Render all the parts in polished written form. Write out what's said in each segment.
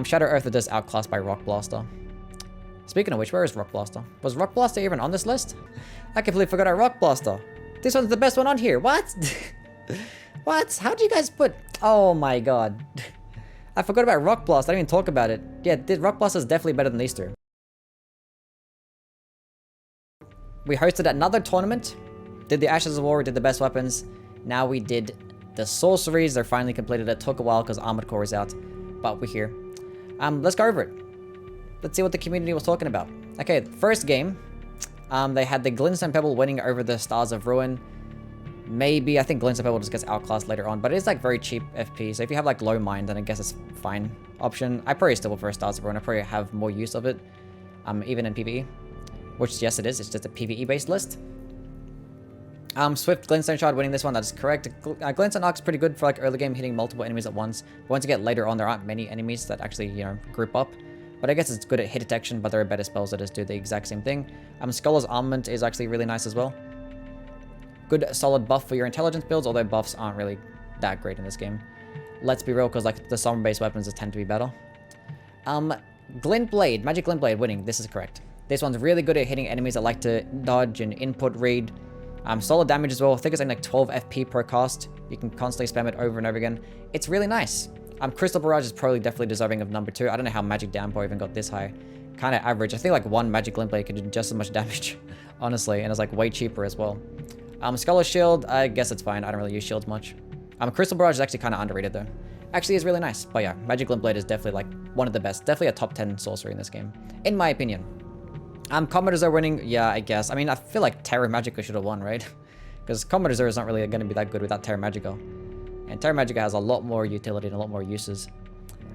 Shadow Earth is outclassed by Rock Blaster. Speaking of which, where is Rock Blaster? Was Rock Blaster even on this list? I completely forgot about Rock Blaster. This one's the best one on here. What? What? How do you guys put... Oh my god. I forgot about Rock Blast. I didn't even talk about it. Yeah, Rock Blast is definitely better than these two. We hosted another tournament. Did the Ashes of War, did the best weapons. Now we did the sorceries. They're finally completed. It took a while because Armored Core is out. But we're here. Let's go over it. Let's see what the community was talking about. Okay, first game. They had the Glintstone Pebble winning over the Stars of Ruin. Maybe, I think Glintstone Pebble just gets outclassed later on, but it is like very cheap FP, so if you have like low mind, then I guess it's fine option. I probably still prefer Stars of Ruin. I probably have more use of it, even in PvE, which yes it is, it's just a PvE based list. Swift Glintstone Shard winning this one, that is correct. Glintstone Arc is pretty good for like early game, hitting multiple enemies at once. But once you get later on, there aren't many enemies that actually, you know, group up. But I guess it's good at hit detection, but there are better spells that just do the exact same thing. Scholar's Armament is actually really nice as well. Good solid buff for your intelligence builds, although buffs aren't really that great in this game. Let's be real, because like the summon-based weapons tend to be better. Glint Blade, Magic Glint Blade winning, this is correct. This one's really good at hitting enemies that like to dodge and input read. Solid damage as well, I think it's like 12 FP per cast. You can constantly spam it over and over again. It's really nice. Crystal Barrage is probably definitely deserving of number 2. I don't know how Magic Downpour even got this high. Kind of average. I think like one Magic Glint Blade can do just as much damage, honestly, and it's like way cheaper as well. Scholar's Shield, I guess it's fine. I don't really use shields much. Crystal Barrage is actually kind of underrated though. Actually, is really nice. But yeah, Magic Glint Blade is definitely like one of the best. Definitely a top 10 sorcery in this game, in my opinion. Commodores are winning. Yeah, I guess. I mean, I feel like Terra Magica should have won, right? Because Commodores is not really going to be that good without Terra Magica. And Terra Magica has a lot more utility and a lot more uses.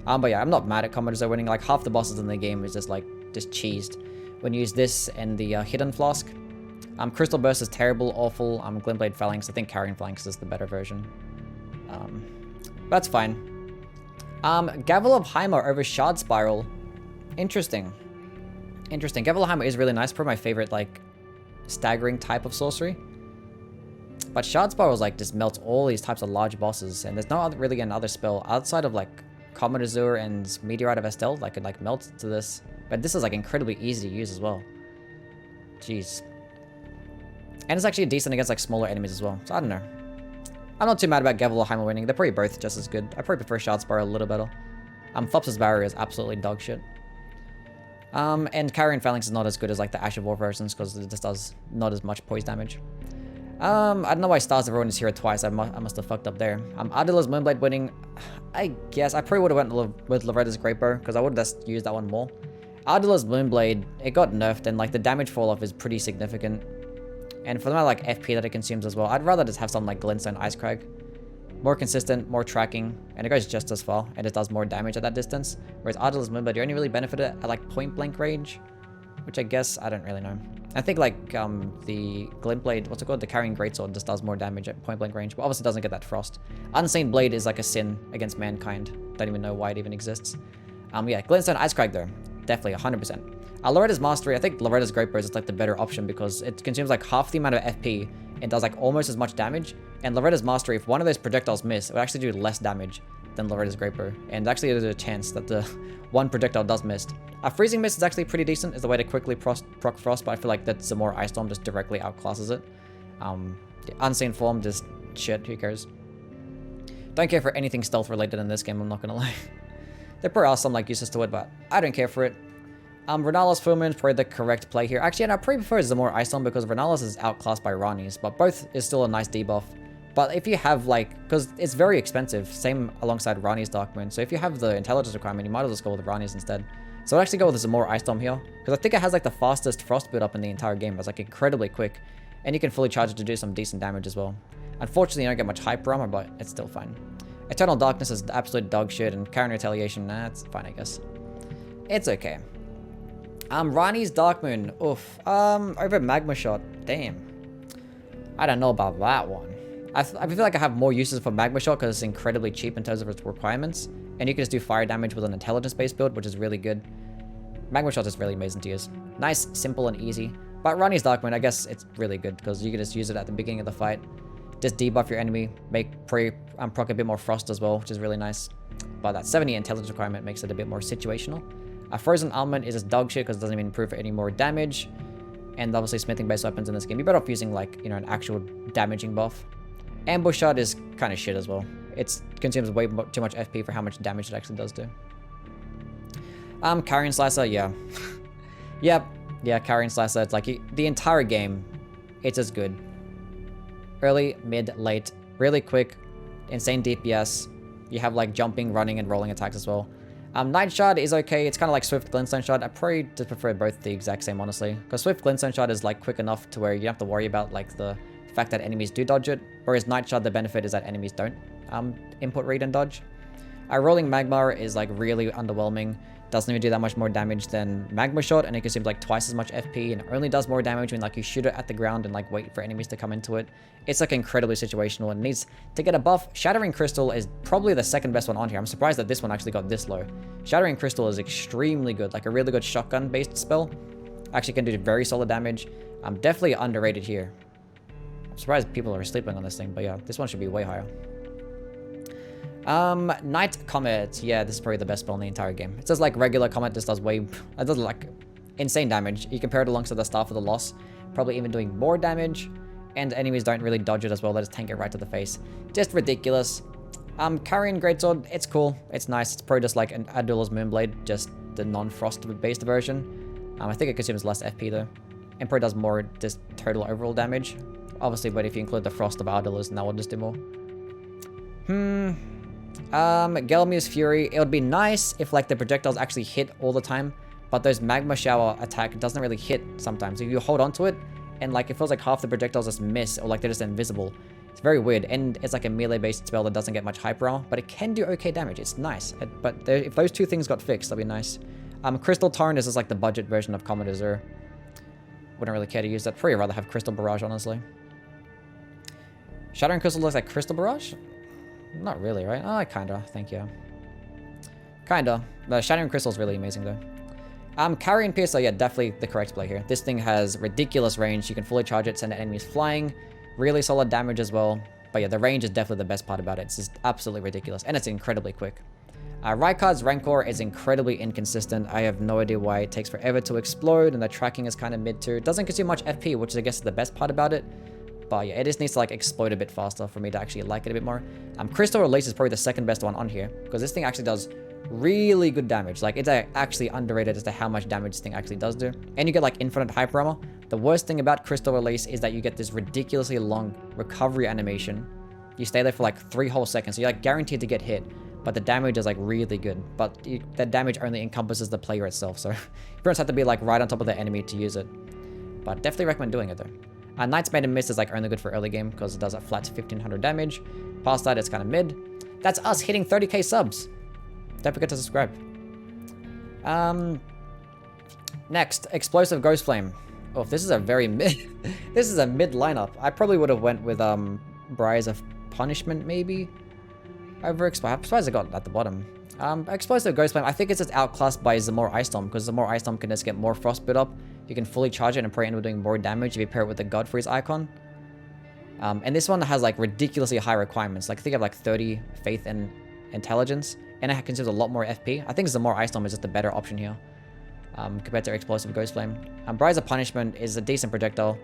But yeah, I'm not mad at Commodores are winning. Like half the bosses in the game is just cheesed. When you use this and the Hidden Flask. Crystal Burst is terrible, awful. Glintblade Phalanx, I think Carrion Phalanx is the better version. That's fine. Gavel of Heimer over Shard Spiral. Interesting. Interesting. Gavel of Heimer is really nice. Probably my favorite, like, staggering type of sorcery. But Shard Spiral like just melts all these types of large bosses, and there's not really another spell outside of like Comet Azure and Meteorite of Estelle that could like melt to this. But this is like incredibly easy to use as well. Jeez. And it's actually decent against like smaller enemies as well. So I don't know. I'm not too mad about Gavel or Heimer winning. They're probably both just as good. I probably prefer Shard Spiral a little better. Flops's Barrier is absolutely dog shit. And Carrion Phalanx is not as good as like the Ash of War versions because it just does not as much poise damage. I don't know why Stars of Ruin is here twice. I must have fucked up there. Adila's Moonblade winning. I guess I probably would have went with Loretta's Great Bow because I would have just used that one more. Adila's Moonblade, it got nerfed and like the damage fall off is pretty significant. And for the amount of like FP that it consumes as well, I'd rather just have something like Glintstone Icecrag. More consistent, more tracking, and it goes just as far, and it does more damage at that distance. Whereas Adila's Moonblade, you only really benefit it at like point blank range, which I guess, I don't really know. I think like the Glintblade, what's it called? The Carrying Greatsword just does more damage at point blank range, but obviously doesn't get that frost. Unseen Blade is like a sin against mankind. Don't even know why it even exists. Yeah, Glintstone Icecrag though, definitely 100%. Loretta's Mastery, I think Loretta's Great Bow is like the better option because it consumes like half the amount of FP and does like almost as much damage. And Loretta's Mastery, if one of those projectiles miss, it would actually do less damage than Loretta's Great Bow. And actually there's a chance that the one projectile does miss. Freezing Mist is actually pretty decent as a way to quickly proc Frost, but I feel like that Zamora Ice Storm just directly outclasses it. Unseen Form, just shit, who cares? Don't care for anything stealth related in this game, I'm not gonna lie. There probably are some like uses to it, but I don't care for it. Renala's Full Moon is probably the correct play here. Actually, and I probably prefer Zamora Ice Storm because Renala's is outclassed by Rani's, but both is still a nice debuff. But if you have like, because it's very expensive, same alongside Rani's Dark Moon, so if you have the intelligence requirement, you might as well just go with Rani's instead. So I'll actually go with the Zamora Ice Storm here, because I think it has like the fastest frost build up in the entire game. It's like incredibly quick, and you can fully charge it to do some decent damage as well. Unfortunately, you don't get much hyper armor, but it's still fine. Eternal Darkness is absolute dog shit, and Carrion Retaliation, nah, it's fine, I guess. It's okay. Rani's Dark Moon, oof. Over Magma Shot, damn. I don't know about that one. I feel like I have more uses for Magma Shot because it's incredibly cheap in terms of its requirements. And you can just do fire damage with an intelligence-based build, which is really good. Magma Shot is really amazing to use. Nice, simple, and easy. But Rani's Dark Moon, I guess it's really good because you can just use it at the beginning of the fight. Just debuff your enemy, proc a bit more frost as well, which is really nice. But that 70 intelligence requirement makes it a bit more situational. A frozen armament is just dog shit because it doesn't even improve any more damage. And obviously smithing based weapons in this game, you're better off using like, you know, an actual damaging buff. Ambush shot is kind of shit as well. It consumes way too much FP for how much damage it actually does do. Carrion Slicer, yeah. Yep, yeah, Carrion Slicer, it's like the entire game, it's as good. Early, mid, late, really quick, insane DPS. You have like jumping, running, and rolling attacks as well. Night Shard is okay. It's kind of like Swift Glintstone Shard. I probably just prefer both the exact same, honestly. Because Swift Glintstone Shard is like quick enough to where you don't have to worry about like the fact that enemies do dodge it. Whereas Night Shard, the benefit is that enemies don't input, read, and dodge. Rolling Magma is like really underwhelming. Doesn't even do that much more damage than Magma Shot, and it consumes like twice as much FP, and it only does more damage when like you shoot it at the ground and like wait for enemies to come into it. It's like incredibly situational and needs to get a buff. Shattering Crystal is probably the second best one on here. I'm surprised that this one actually got this low. Shattering Crystal is extremely good, like a really good shotgun based spell. Actually can do very solid damage. Definitely underrated here. I'm surprised people are sleeping on this thing, but yeah, this one should be way higher. Night Comet. Yeah, this is probably the best spell in the entire game. It says like regular Comet just does it does like insane damage. You compare it alongside the Staff of the Lost, probably even doing more damage. And enemies don't really dodge it as well. They just tank it right to the face. Just ridiculous. Carrion Greatsword, it's cool. It's nice. It's probably just like an Adula's Moonblade, just the non-frost based version. I think it consumes less FP though. And probably does more just total overall damage. Obviously, but if you include the frost of Ardula's, then that will just do more. Gelmir's Fury. It would be nice if like the projectiles actually hit all the time, but those Magma Shower attack doesn't really hit sometimes. If you hold on to it, and like it feels like half the projectiles just miss, or like they're just invisible. It's very weird, and it's like a melee-based spell that doesn't get much hyper roll, but it can do okay damage. It's nice, but if those two things got fixed, that'd be nice. Crystal Torrent is just like the budget version of Comet Azure. Wouldn't really care to use that. Probably rather have Crystal Barrage, honestly. Shattering Crystal looks like Crystal Barrage? Not really, right? Oh, kinda. Thank you. Kinda. The Shattering Crystal is really amazing, though. Carrion Piercer, yeah, definitely the correct play here. This thing has ridiculous range. You can fully charge it, send enemies flying. Really solid damage as well. But yeah, the range is definitely the best part about it. It's just absolutely ridiculous. And it's incredibly quick. Rykard's Rancor is incredibly inconsistent. I have no idea why it takes forever to explode, and the tracking is kind of mid too. It doesn't consume much FP, which is, I guess, the best part about it. But yeah, it just needs to like explode a bit faster for me to actually like it a bit more. Crystal Release is probably the second best one on here, because this thing actually does really good damage. Like, it's actually underrated as to how much damage this thing actually does do. And you get like infinite hyper armor. The worst thing about Crystal Release is that you get this ridiculously long recovery animation. You stay there for like 3 whole seconds, so you're like guaranteed to get hit, but the damage is like really good. But that damage only encompasses the player itself, so you pretty much have to be like right on top of the enemy to use it. But definitely recommend doing it though. Knight's Maiden Mist is like only good for early game because it does a flat 1500 damage. Past that, it's kind of mid. That's us hitting 30k subs. Don't forget to subscribe. Next, Explosive Ghost Flame. Oh, this is a very mid. This is a mid lineup. I probably would have went with Briars of Punishment maybe. Over I'm surprised I got at the bottom. Explosive Ghost Flame. I think it's just outclassed by Zamor Ice Storm because Zamor Ice Storm can just get more frost build up. You can fully charge it and probably end up doing more damage if you pair it with the Godfrey's icon. And this one has like ridiculously high requirements. Like I think I have like 30 faith and intelligence, and it consumes a lot more FP. I think Zamor Ice Storm is just a better option here compared to Explosive Ghost Flame. Briars of Punishment is a decent projectile.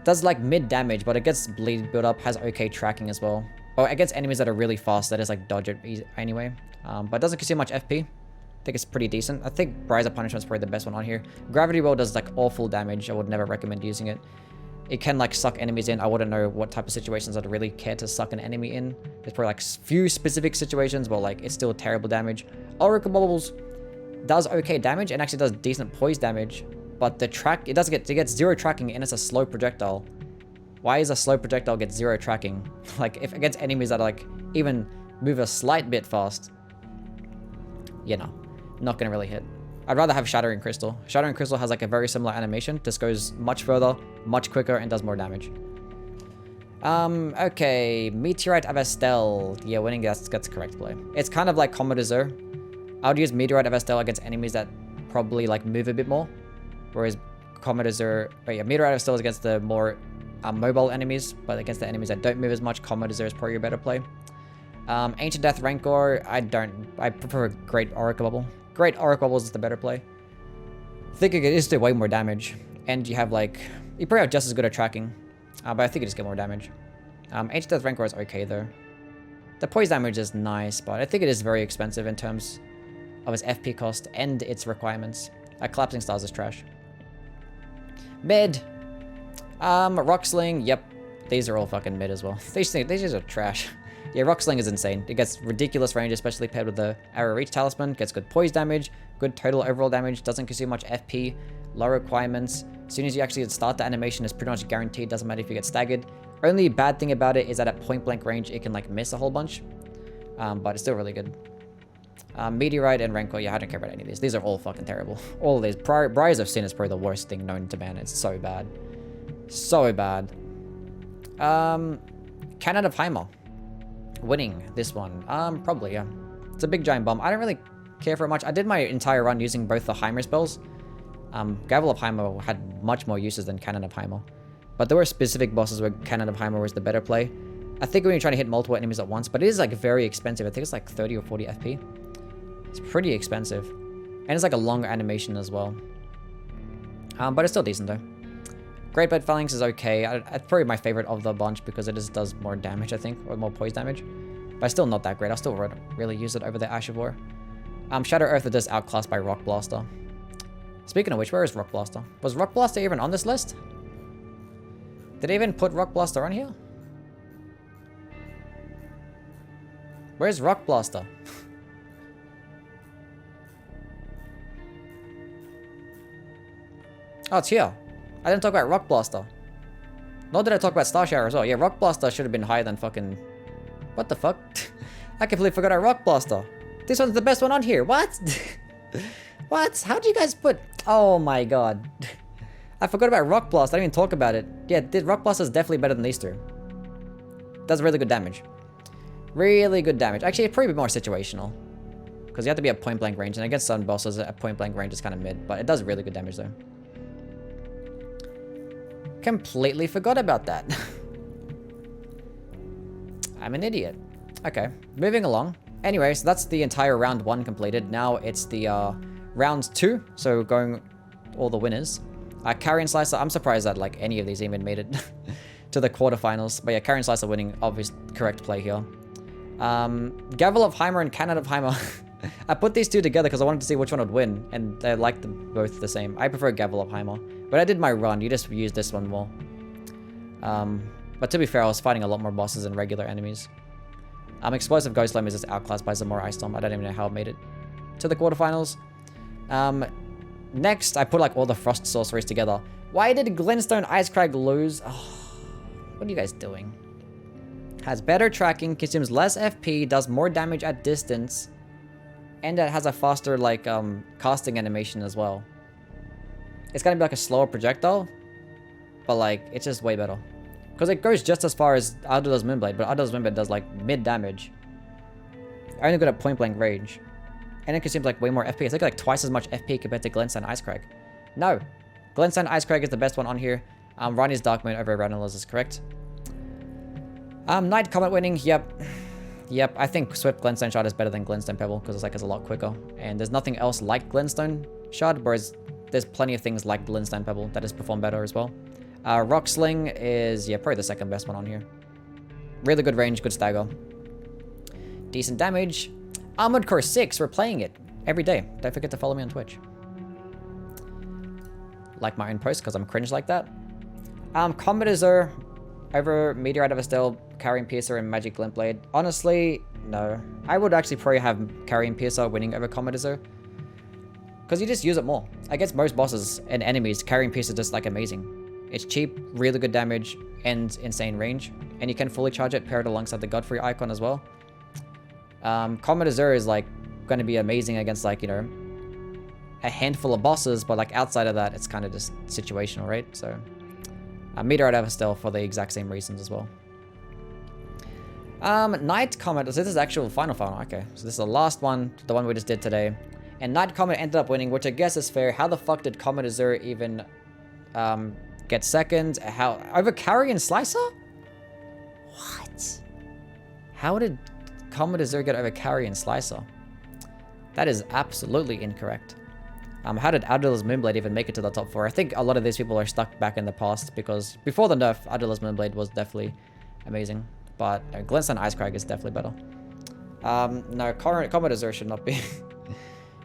Does like mid damage, but it gets bleed build up, has okay tracking as well. But against enemies that are really fast, that is like dodge it anyway. But it doesn't consume much FP. I think it's pretty decent. I think Briars of Punishment is probably the best one on here. Gravity Well does like awful damage. I would never recommend using it. It can like suck enemies in. I wouldn't know what type of situations I'd really care to suck an enemy in. There's probably like few specific situations, but like it's still terrible damage. Oracle Bubbles does okay damage and actually does decent poise damage, but the track it gets 0 tracking and it's a slow projectile. Why is a slow projectile get 0 tracking? Like if against enemies that like even move a slight bit fast, you know, not gonna really hit. I'd rather have Shattering Crystal. Shattering Crystal has like a very similar animation. This goes much further, much quicker, and does more damage. Okay. Meteorite of Estelle. Yeah, winning that's correct play. It's kind of like Comet Azure. I would use Meteorite of Estelle against enemies that probably like move a bit more. Whereas Comet Azure, but yeah, Meteorite of Estelle is against the more mobile enemies, but against the enemies that don't move as much, Comet Azure is probably a better play. Ancient Death Rancor, I prefer Great Auric Bubble. Great Auric Bubbles is the better play. I think it is do way more damage, and you have like, you probably have just as good at tracking, but I think you just get more damage. Ancient Death Rancor is okay though. The poise damage is nice, but I think it is very expensive in terms of its FP cost and its requirements. Collapsing Stars is trash. Mid. Rock Sling, yep. These are all fucking mid as well. These are trash. Yeah, Rock Sling is insane. It gets ridiculous range, especially paired with the Arrow Reach Talisman. Gets good poise damage, good total overall damage, doesn't consume much FP, low requirements. As soon as you actually start the animation, it's pretty much guaranteed, doesn't matter if you get staggered. Only bad thing about it is that at point blank range, it can like miss a whole bunch. But it's still really good. Meteorite and Rancor, yeah, I don't care about any of these. These are all fucking terrible. All of these. Briars of Sin is probably the worst thing known to ban. It's so bad. So bad. Cannon of Heimer. Winning this one. Probably, yeah. It's a big giant bomb. I don't really care for it much. I did my entire run using both the Heimer spells. Gavel of Heimer had much more uses than Cannon of Heimer. But there were specific bosses where Cannon of Heimer was the better play. I think when you're trying to hit multiple enemies at once, but it is like very expensive. I think it's like 30 or 40 FP. It's pretty expensive. And it's like a long animation as well. But it's still decent though. Great Blade Phalanx is okay. It's probably my favorite of the bunch because it just does more damage, I think, or more poise damage. But still not that great. I'll still really use it over the Ash of War. Shadow Earth is just outclassed by Rock Blaster. Speaking of which, where is Rock Blaster? Was Rock Blaster even on this list? Did they even put Rock Blaster on here? Where's Rock Blaster? Oh, it's here. I didn't talk about Rock Blaster. Nor did I talk about Star Shower as well. Yeah, Rock Blaster should have been higher than fucking... What the fuck? I completely forgot about Rock Blaster. This one's the best one on here. What? What? How did you guys put... Oh my god. I forgot about Rock Blast. I didn't even talk about it. Yeah, Rock Blast is definitely better than these two. Does really good damage. Really good damage. Actually, it's probably more situational. Because you have to be at point blank range. And against some bosses at point blank range is kind of mid. But it does really good damage though. Completely forgot about that. I'm an idiot. Okay, moving along. Anyway, so that's the entire round 1 completed. Now it's the round 2. So going all the winners. Carrion Slicer, I'm surprised that like any of these even made it to the quarterfinals. But yeah, Carrion Slicer winning, obvious correct play here. Gavel of Heimer and Cannon of Heimer. I put these two together because I wanted to see which one would win, and I like them both the same. I prefer Gavel of Heimer, but I did my run. You just used this one more. But to be fair, I was fighting a lot more bosses than regular enemies. Explosive Ghost Flame is just outclassed by Zamora Ice Storm. I don't even know how it made it to the quarterfinals. Next, I put like all the Frost sorceries together. Why did Glintstone Icecrag lose? Oh, what are you guys doing? Has better tracking, consumes less FP, does more damage at distance, and it has a faster like casting animation as well. It's gonna be like a slower projectile, but like it's just way better. Because it goes just as far as Ardula's Moonblade, but Ardula's Moonblade does like mid damage. Only good at point blank range. And it consumes like way more FP. It's like twice as much FP compared to Glintstone Icecrag. No. Glintstone Icecrag is the best one on here. Rani's Dark Moon over Ranela's is correct. Night Comet winning, yep. Yep, I think Swift Glintstone Shard is better than Glintstone Pebble because it's a lot quicker. And there's nothing else like Glintstone Shard, whereas there's plenty of things like Glintstone Pebble that just perform better as well. Rock Sling is, yeah, probably the second best one on here. Really good range, good stagger. Decent damage. Armored Core 6, we're playing it every day. Don't forget to follow me on Twitch. Like my own post because I'm cringe like that. Comet Azure over Meteorite of Estelle, Carrion Piercer, and Magic Glint Blade. Honestly, no. I would actually probably have Carrion Piercer winning over Comet Azure. Because you just use it more. Against most bosses and enemies, Carrion Piercer is just like amazing. It's cheap, really good damage, and insane range. And you can fully charge it paired alongside the Godfrey icon as well. Comet Azure is like going to be amazing against like, you know, a handful of bosses, but like outside of that, it's kind of just situational, right? So, Meteorite of Estelle for the exact same reasons as well. Night Comet, so this is actual final. Okay, so this is the last one, the one we just did today. And Night Comet ended up winning, which I guess is fair. How the fuck did Comet Azure even Get second. How over Carry and Slicer? What? How did Commodore Zero get over Carry and Slicer? That is absolutely incorrect. How did Adula's Moonblade even make it to the top 4? I think a lot of these people are stuck back in the past because before the nerf, Adula's Moonblade was definitely amazing. But Glintstone Icecrag is definitely better. No, Commodore Zero should not be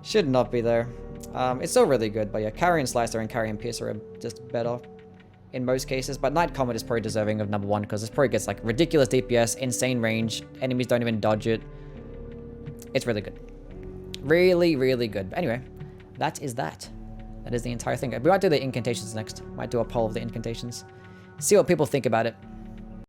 should not be there. It's still really good, but yeah, Carrion Slicer and Carrion Piercer are just better in most cases. But Night Comet is probably deserving of number 1 because this probably gets like ridiculous DPS, insane range, enemies don't even dodge it. It's really good. Really, really good. But anyway, that is that. That is the entire thing. We might do the incantations next. Might do a poll of the incantations. See what people think about it.